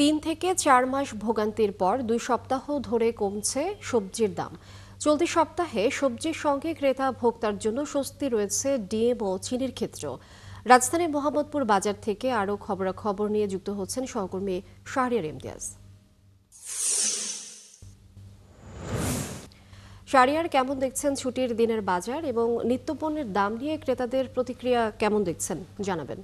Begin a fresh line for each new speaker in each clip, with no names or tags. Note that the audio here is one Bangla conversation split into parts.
৩ থেকে ৪ মাস ভোগান্তির পর ২ সপ্তাহ ধরে কমছে সবজির দাম। চলতি সপ্তাহে সবজির সঙ্গে ক্রেতা ভোক্তার জন্য স্বস্তি রয়েছে ডিম ও চিনির ক্ষেত্রেও। রাজধানীর মোহাম্মদপুর বাজার থেকে আরও খবরাখবর নিয়ে যুক্ত হচ্ছেন সহকর্মী শাহরিয়ার ইমতিয়াজ। শাহরিয়ার, কেমন দেখছেন ছুটির দিনের বাজার এবং নিত্যপণ্যের দাম নিয়ে ক্রেতাদের প্রতিক্রিয়া কেমন দেখছেন জানাবেন।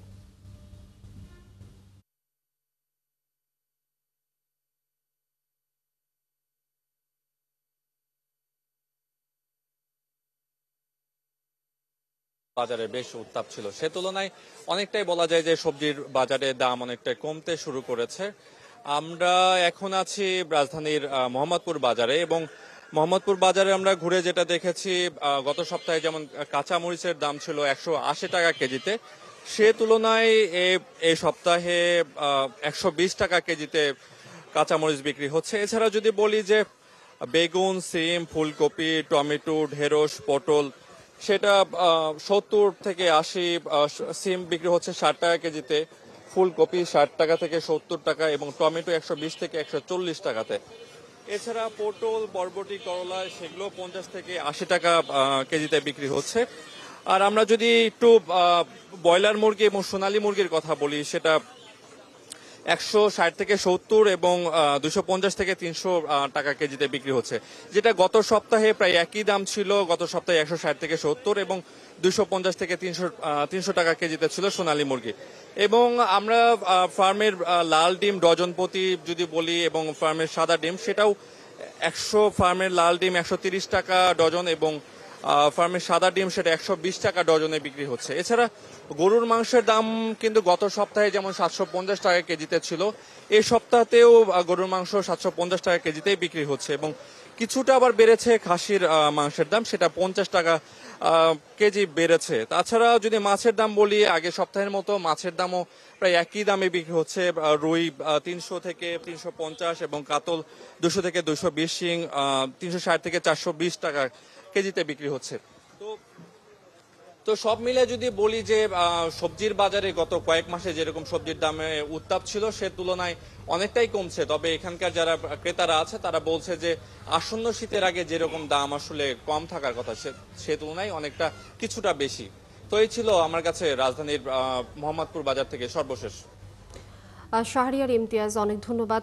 বাজারে বেশ উত্তাপ ছিল, সে তুলনায় অনেকটাই বলা যায় যে সবজির বাজারে দাম অনেকটাই কমতে শুরু করেছে। আমরা এখন আছি রাজধানীর মোহাম্মদপুর বাজারে, এবং মোহাম্মদপুর বাজারে আমরা ঘুরে যেটা দেখেছি, গত সপ্তাহে যেমন কাঁচা মরিচের দাম ছিল 180 টাকা কেজিতে, সে তুলনায় এই সপ্তাহে 120 টাকা কেজিতে কাঁচামরিচ বিক্রি হচ্ছে। এছাড়া যদি বলি যে বেগুন, সিম, ফুলকপি, টমেটো, ঢেঁড়স, পটল, সেটা 70 থেকে 80, সিম বিক্রি হচ্ছে 60 টাকা কেজিতে, ফুলকপি 60 টাকা থেকে 70 টাকা, এবং টমেটো 120 থেকে 140 টাকাতে। এছাড়া পটল, বরবটি, করলা সেগুলো 50 থেকে 80 টাকা কেজিতে বিক্রি হচ্ছে। আর আমরা যদি একটু ব্রয়লার মুরগি এবং সোনালী মুরগির কথা বলি, সেটা 160 থেকে 70 এবং 250 থেকে 300 টাকা কেজিতে বিক্রি হচ্ছে, যেটা গত সপ্তাহে প্রায় একই দাম ছিল। গত সপ্তাহে 160 থেকে 70 এবং 250 থেকে 300 টাকা কেজিতে ছিল সোনালী মুরগি। এবং আমরা ফার্মের লাল ডিম ডজন প্রতি যদি বলি, এবং ফার্মের সাদা ডিম, সেটাও 100 ফার্মের লাল ডিম 130 টাকা ডজন, এবং ফার্মের সাদা ডিম সেটা 120 টাকা ডজনে বিক্রি হচ্ছে। এছাড়া গরুর মাংসের দাম কিন্তু গত সপ্তাহে যেমন 750 টাকা কেজিতে ছিল, এই সপ্তাহতেও গরুর মাংস 750 টাকা কেজিতেই বিক্রি হচ্ছে, এবং কিছুটা আবার বেড়েছে খাসির মাংসের দাম, সেটা 50 টাকা কেজি বেড়েছে। তাছাড়া যদি মাছের দাম বলি, আগের সপ্তাহের মতো মাছের দামও প্রায় একই দামে বিক্রি হচ্ছে। রুই 300 থেকে 350, এবং কাতল 200 থেকে 220, শিং 360 থেকে 420 টাকা কেজিতে বিক্রি হচ্ছে। তো তো সব মিলে যদি বলি যে সবজির বাজারে গত কয়েক মাসে যেরকম সবজির দামে উত্তাপ ছিল, সে তুলনায় অনেকটাই কমছে। তবে এখানকার যারা ক্রেতারা আছে তারা বলছে যে আসন্ন শীতের আগে যেরকম দাম আসলে কম থাকার কথা, সে তুলনায় অনেকটা কিছুটা বেশি। তো এই ছিল আমার কাছে রাজধানীর মোহাম্মদপুর বাজার থেকে সর্বশেষ।
শাহরিয়ার ইমতিয়াজ, অনেক ধন্যবাদ।